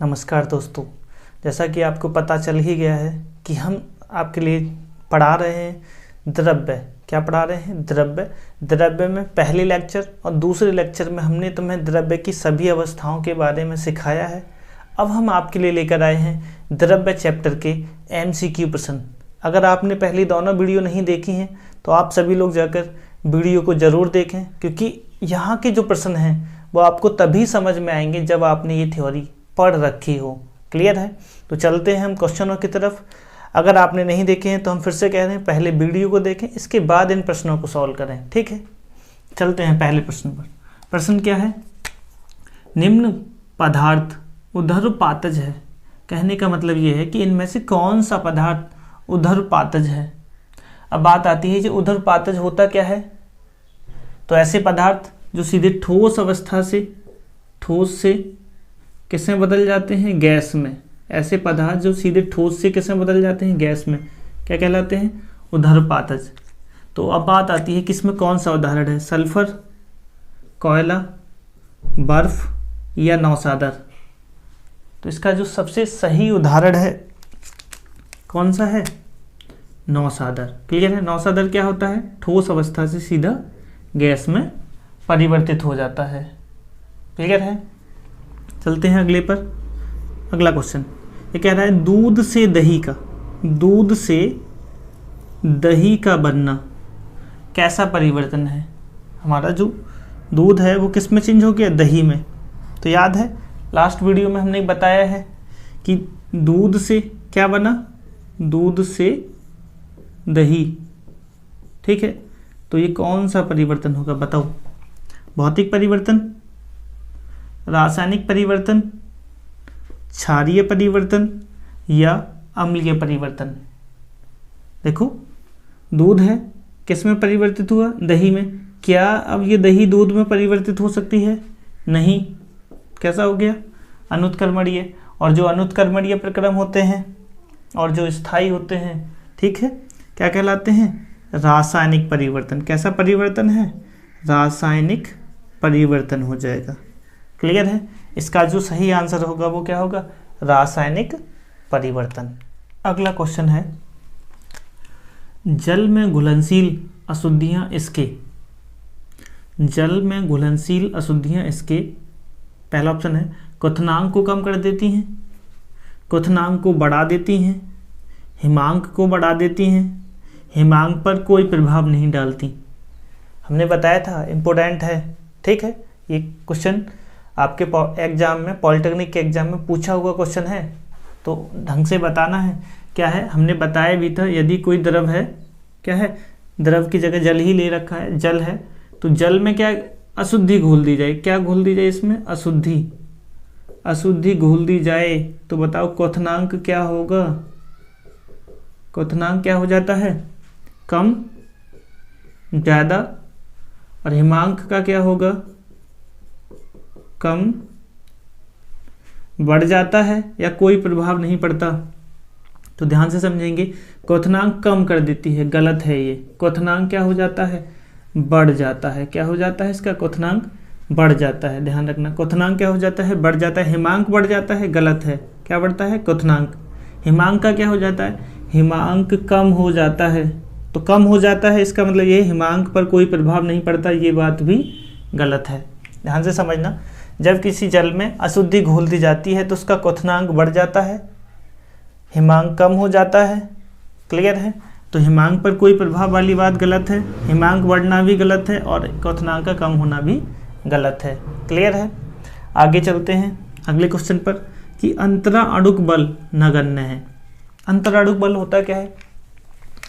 नमस्कार दोस्तों, जैसा कि आपको पता चल ही गया है कि हम आपके लिए पढ़ा रहे हैं द्रव्य। क्या पढ़ा रहे हैं? द्रव्य में पहले लेक्चर और दूसरे लेक्चर में हमने तुम्हें द्रव्य की सभी अवस्थाओं के बारे में सिखाया है। अब हम आपके लिए लेकर आए हैं द्रव्य चैप्टर के MCQ प्रश्न। अगर आपने पहले दोनों वीडियो नहीं देखी हैं तो आप सभी लोग जाकर वीडियो को ज़रूर देखें, क्योंकि यहाँ के जो प्रश्न हैं वो आपको तभी समझ में आएंगे जब आपने ये थ्योरी पढ़ रखी हो। क्लियर है? तो चलते हैं हम क्वेश्चनों की तरफ। अगर आपने नहीं देखे हैं तो हम फिर से कह रहे हैं, पहले वीडियो को देखें, इसके बाद इन प्रश्नों को सॉल्व करें। ठीक है, चलते हैं पहले प्रश्न पर। प्रश्न क्या है? निम्न पदार्थ ऊर्ध्वपातज है। कहने का मतलब ये है कि इनमें से कौन सा पदार्थ ऊर्ध्वपातज है। अब बात आती है जो ऊर्ध्वपातज होता क्या है। तो ऐसे पदार्थ जो सीधे ठोस अवस्था से ठोस से किसमें बदल जाते हैं? गैस में। ऐसे पदार्थ जो सीधे ठोस से किसमें बदल जाते हैं? गैस में। क्या कहलाते हैं? ऊर्ध्वपातज। तो अब बात आती है कि इसमें कौन सा उदाहरण है? सल्फर, कोयला, बर्फ या नौसादर। तो इसका जो सबसे सही उदाहरण है कौन सा है? नौसादर। क्लियर है? नौसादर क्या होता है? ठोस अवस्था से सीधा गैस में परिवर्तित हो जाता है। क्लियर है? चलते हैं अगले पर। अगला क्वेश्चन ये कह रहा है दूध से दही का बनना कैसा परिवर्तन है। हमारा जो दूध है वो किस में चेंज हो गया? दही में। तो याद है लास्ट वीडियो में हमने बताया है कि दूध से क्या बना? दूध से दही। ठीक है, तो ये कौन सा परिवर्तन होगा बताओ? भौतिक परिवर्तन, रासायनिक परिवर्तन, क्षारीय परिवर्तन या अम्लीय परिवर्तन। देखो दूध है, किस में परिवर्तित हुआ? दही में। क्या अब ये दही दूध में परिवर्तित हो सकती है? नहीं। कैसा हो गया? अनुत्क्रमणीय। और जो अनुत्क्रमणीय प्रक्रम होते हैं और जो स्थायी होते हैं, ठीक है, क्या कहलाते हैं? रासायनिक परिवर्तन। कैसा परिवर्तन है? रासायनिक परिवर्तन हो जाएगा। क्लियर है? इसका जो सही आंसर होगा वो क्या होगा? रासायनिक परिवर्तन। अगला क्वेश्चन है जल में घुलनशील अशुद्धियां इसके पहला ऑप्शन है क्वथनांक को कम कर देती हैं, क्वथनांक को बढ़ा देती हैं, हिमांक को बढ़ा देती हैं, हिमांक पर कोई प्रभाव नहीं डालती। हमने बताया था, इम्पोर्टेंट है। ठीक है, ये क्वेश्चन आपके एग्जाम में, पॉलिटेक्निक के एग्जाम में पूछा हुआ क्वेश्चन है, तो ढंग से बताना है। क्या है? हमने बताया भी था, यदि कोई द्रव है, क्या है? द्रव की जगह जल ही ले रखा है, जल है, तो जल में क्या अशुद्धि घोल दी जाए। क्या घोल दी जाए इसमें? अशुद्धि घोल दी जाए। तो बताओ क्वथनांक क्या होगा? क्वथनांक क्या हो जाता है? कम, ज़्यादा। और हिमांक का क्या होगा? कम, बढ़ जाता है या कोई प्रभाव नहीं पड़ता। तो ध्यान से समझेंगे, क्वथनांक कम कर देती है, गलत है ये। क्वथनांक क्या हो जाता है? बढ़ जाता है। क्या हो जाता है इसका? क्वथनांक बढ़ जाता है। ध्यान रखना, क्वथनांक क्या हो जाता है? बढ़ जाता है। हिमांक बढ़ जाता है, गलत है। क्या बढ़ता है? क्वथनांक। हिमांक का क्या हो जाता है? हिमांक कम हो जाता है। तो कम हो जाता है, इसका मतलब ये हिमांक पर कोई प्रभाव नहीं पड़ता, ये बात भी गलत है। ध्यान से समझना, जब किसी जल में अशुद्धि घोल दी जाती है तो उसका क्वथनांक बढ़ जाता है, हिमांक कम हो जाता है। क्लियर है? तो हिमांक पर कोई प्रभाव वाली बात गलत है, हिमांक बढ़ना भी गलत है और क्वथनांक का कम होना भी गलत है। क्लियर है? आगे चलते हैं अगले क्वेश्चन पर कि अंतराणुक बल नगण्य है। अंतराणुक बल होता क्या है?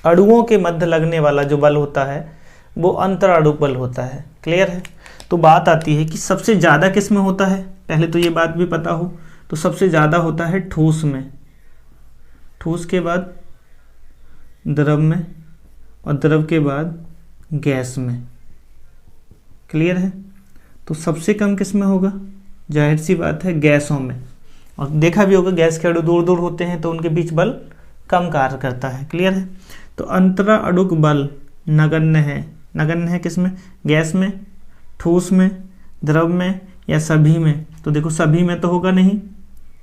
अणुओं के मध्य लगने वाला जो बल होता है वो अंतराणुक बल होता है। क्लियर है? तो बात आती है कि सबसे ज़्यादा किस में होता है। पहले तो ये बात भी पता हो, तो सबसे ज़्यादा होता है ठोस में, ठोस के बाद द्रव में और द्रव के बाद गैस में। क्लियर है? तो सबसे कम किस में होगा? जाहिर सी बात है गैसों में। और देखा भी होगा गैस के अणु दूर दूर होते हैं तो उनके बीच बल कम कार्य करता है। क्लियर है? तो अंतराणुक बल नगण्य है। नगण्य है किस में? गैस में, ठोस में, द्रव में या सभी में। तो देखो सभी में तो होगा नहीं,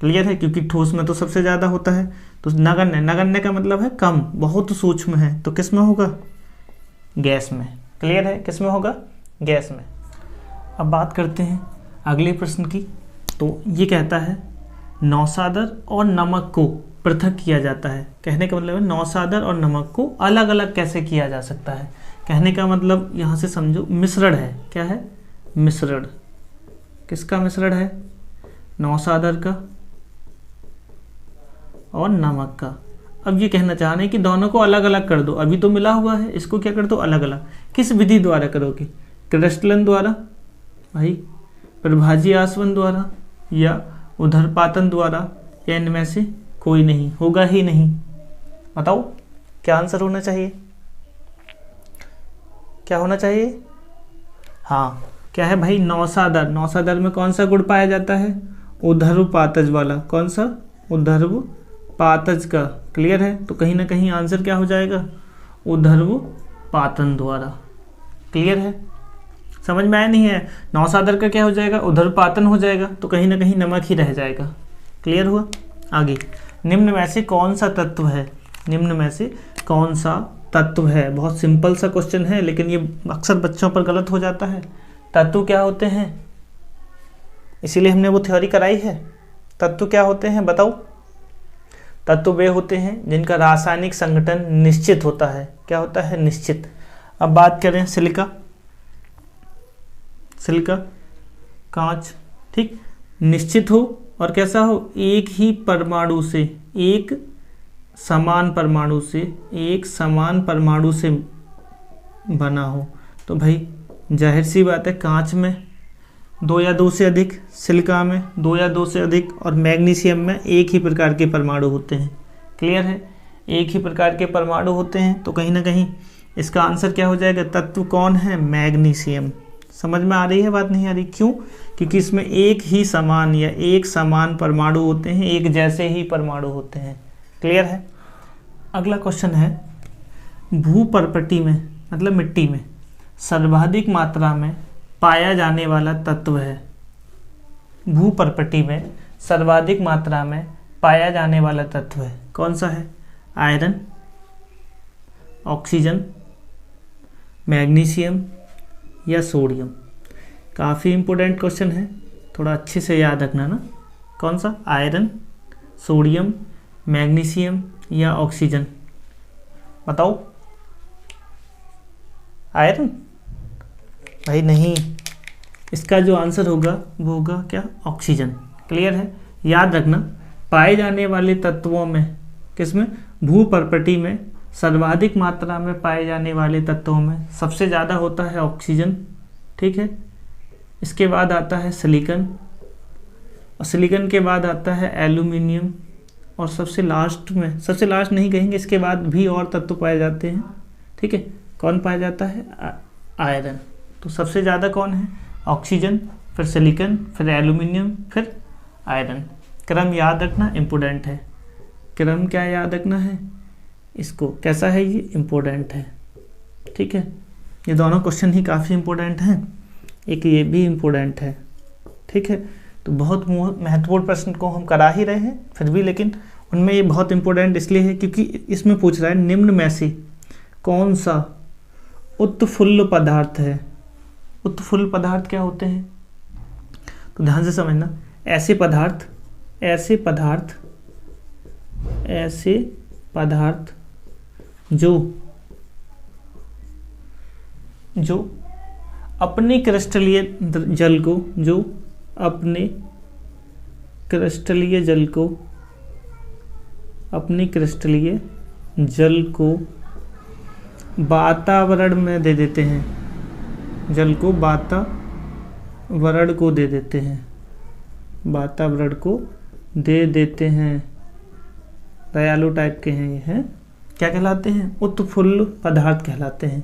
क्लियर है, क्योंकि ठोस में तो सबसे ज़्यादा होता है। तो नगण्य, नगण्य का मतलब है कम, बहुत सूक्ष्म है, तो किस में होगा? गैस में। क्लियर है, किस में होगा? गैस में। अब बात करते हैं अगले प्रश्न की। तो ये कहता है नौसादर और नमक को पृथक किया जाता है। कहने का मतलब है नौसादर और नमक को अलग अलग कैसे किया जा सकता है। कहने का मतलब यहाँ से समझो मिश्रण है। क्या है? मिश्रण। किसका मिश्रण है? नौसादर का और नमक का। अब ये कहना चाह रहे हैं कि दोनों को अलग अलग कर दो। अभी तो मिला हुआ है, इसको क्या कर दो? अलग अलग। किस विधि द्वारा करोगे? क्रिस्टलन द्वारा भाई, प्रभाजी आसवन द्वारा, या उधर्पातन द्वारा, या इनमें से कोई नहीं? होगा ही नहीं। बताओ क्या आंसर होना चाहिए? क्या होना चाहिए? हाँ, क्या है भाई? नौसादर। नौसादर में कौन सा गुण पाया जाता है? उधर्वपातज वाला। कौन सा? उधर्वपातज का। क्लियर है, तो कहीं ना कहीं आंसर क्या हो जाएगा? उधर्वपातन द्वारा। क्लियर है, समझ में आया नहीं है? नौसादर का क्या हो जाएगा? उधर्वपातन हो जाएगा, तो कहीं ना कहीं नमक ही रह जाएगा। क्लियर हुआ? आगे, निम्न में से कौन सा तत्व है? निम्न में से कौन सा तत्व है? बहुत सिंपल सा क्वेश्चन है, लेकिन ये अक्सर बच्चों पर गलत हो जाता है। तत्व क्या होते हैं? इसीलिए हमने वो थ्योरी कराई है। तत्व क्या होते हैं बताओ? तत्व वे होते हैं जिनका रासायनिक संगठन निश्चित होता है। क्या होता है? निश्चित। अब बात करें सिलिका। सिलिका, कांच, ठीक, निश्चित हो और कैसा हो? एक ही परमाणु से, एक समान परमाणु से, एक समान परमाणु से बना हो। तो भाई जाहिर सी बात है, कांच में 2 या 2 से अधिक, सिलिका में 2 या 2 से अधिक, और मैग्नीशियम में एक ही प्रकार के परमाणु होते हैं। क्लियर है, एक ही प्रकार के परमाणु होते हैं, तो कहीं ना कहीं इसका आंसर क्या हो जाएगा? तत्व कौन है? मैग्नीशियम। समझ में आ रही है बात? नहीं आ रही? क्यों? क्योंकि इसमें एक ही समान या एक समान परमाणु होते हैं, एक जैसे ही परमाणु होते हैं। क्लियर है। अगला क्वेश्चन है, भूपर्पटी में मतलब मिट्टी में सर्वाधिक मात्रा में पाया जाने वाला तत्व है। भूपर्पटी में सर्वाधिक मात्रा में पाया जाने वाला तत्व है, कौन सा है? आयरन, ऑक्सीजन, मैग्नीशियम या सोडियम? काफ़ी इंपॉर्टेंट क्वेश्चन है, थोड़ा अच्छे से याद रखना ना। कौन सा? आयरन, सोडियम, मैग्नीशियम या ऑक्सीजन? बताओ। आयरन? भाई नहीं, इसका जो आंसर होगा वो होगा क्या? ऑक्सीजन। क्लियर है, याद रखना पाए जाने वाले तत्वों में, किसमें? भूपर्पटी में सर्वाधिक मात्रा में पाए जाने वाले तत्वों में सबसे ज़्यादा होता है ऑक्सीजन। ठीक है, इसके बाद आता है सिलिकॉन, और सिलिकॉन के बाद आता है एल्यूमिनियम, और सबसे लास्ट में, सबसे लास्ट नहीं कहेंगे, इसके बाद भी और तत्व पाए जाते हैं। ठीक है, कौन पाया जाता है? आयरन। तो सबसे ज़्यादा कौन है? ऑक्सीजन, फिर सिलिकॉन, फिर एल्यूमिनियम, फिर आयरन। क्रम याद रखना इम्पोर्टेंट है। क्रम क्या याद रखना है? इसको कैसा है ये? इम्पोर्टेंट है। ठीक है, ये दोनों क्वेश्चन ही काफ़ी इम्पोर्टेंट हैं, एक ये भी इम्पोर्टेंट है। ठीक है, तो बहुत महत्वपूर्ण प्रश्न को हम करा ही रहे हैं फिर भी, लेकिन उनमें ये बहुत इम्पोर्टेंट इसलिए है क्योंकि इसमें पूछ रहा है निम्न में से कौन सा उत्फुल्ल पदार्थ है। उत्फुल्ल पदार्थ क्या होते हैं? तो ध्यान से समझना, ऐसे पदार्थ जो अपने क्रिस्टलीय जल को वातावरण में दे देते हैं, जल को वातावरण को दे देते हैं, वातावरण को दे देते हैं, दयालु टाइप के हैं ये, हैं क्या कहलाते हैं? उत्फुल्ल पदार्थ कहलाते हैं।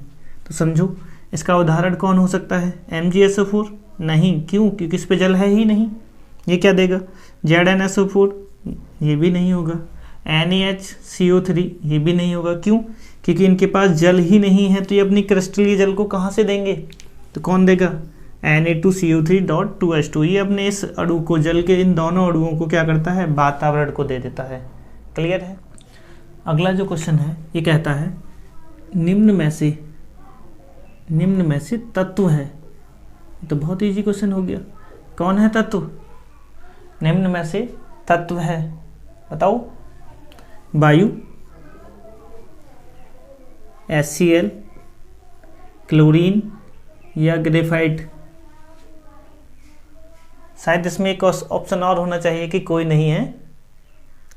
तो समझो इसका उदाहरण कौन हो सकता है? MgSO4? नहीं, क्यों? क्योंकि इस पे जल है ही नहीं। ये क्या देगा? ZnSO4? ये भी नहीं होगा। NaHCO3? ये भी नहीं होगा। क्यों? क्योंकि इनके पास जल ही नहीं है, तो ये अपनी क्रिस्टलीय जल को कहाँ से देंगे? तो कौन देगा? Na2CO3.2H2। ये अपने इस अणु को, जल के इन दोनों अणुओं को क्या करता है, वातावरण को दे देता है। क्लियर है। अगला जो क्वेश्चन है ये कहता है निम्न में से तत्व है। तो बहुत इजी क्वेश्चन हो गया। कौन है तत्व? निम्न में से तत्व है, बताओ। वायु, HCl, क्लोरीन या ग्रेफाइट। शायद इसमें एक ऑप्शन और होना चाहिए कि कोई नहीं है,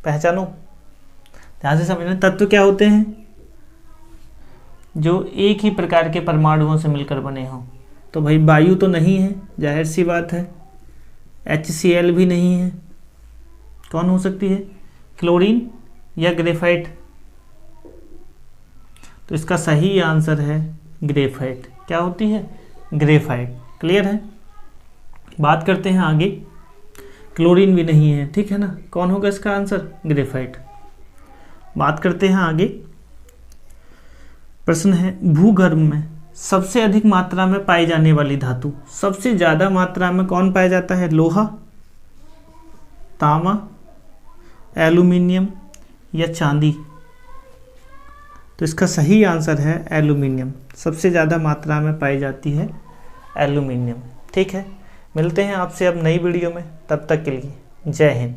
पहचानो। ध्यान से समझना, तत्व क्या होते हैं? जो एक ही प्रकार के परमाणुओं से मिलकर बने हों। तो भाई वायु तो नहीं है, जाहिर सी बात है। HCl भी नहीं है। कौन हो सकती है? क्लोरीन या ग्रेफाइट। तो इसका सही आंसर है ग्रेफाइट। क्या होती है? ग्रेफाइट। क्लियर है। बात करते हैं आगे। क्लोरीन भी नहीं है, ठीक है ना। कौन होगा इसका आंसर? ग्रेफाइट। बात करते हैं आगे। प्रश्न है भूगर्भ में सबसे अधिक मात्रा में पाई जाने वाली धातु। सबसे ज्यादा मात्रा में कौन पाया जाता है? लोहा, तांबा, एल्यूमिनियम या चांदी। तो इसका सही आंसर है एल्यूमिनियम। सबसे ज़्यादा मात्रा में पाई जाती है एल्यूमिनियम। ठीक है, मिलते हैं आपसे अब नई वीडियो में। तब तक के लिए जय हिंद।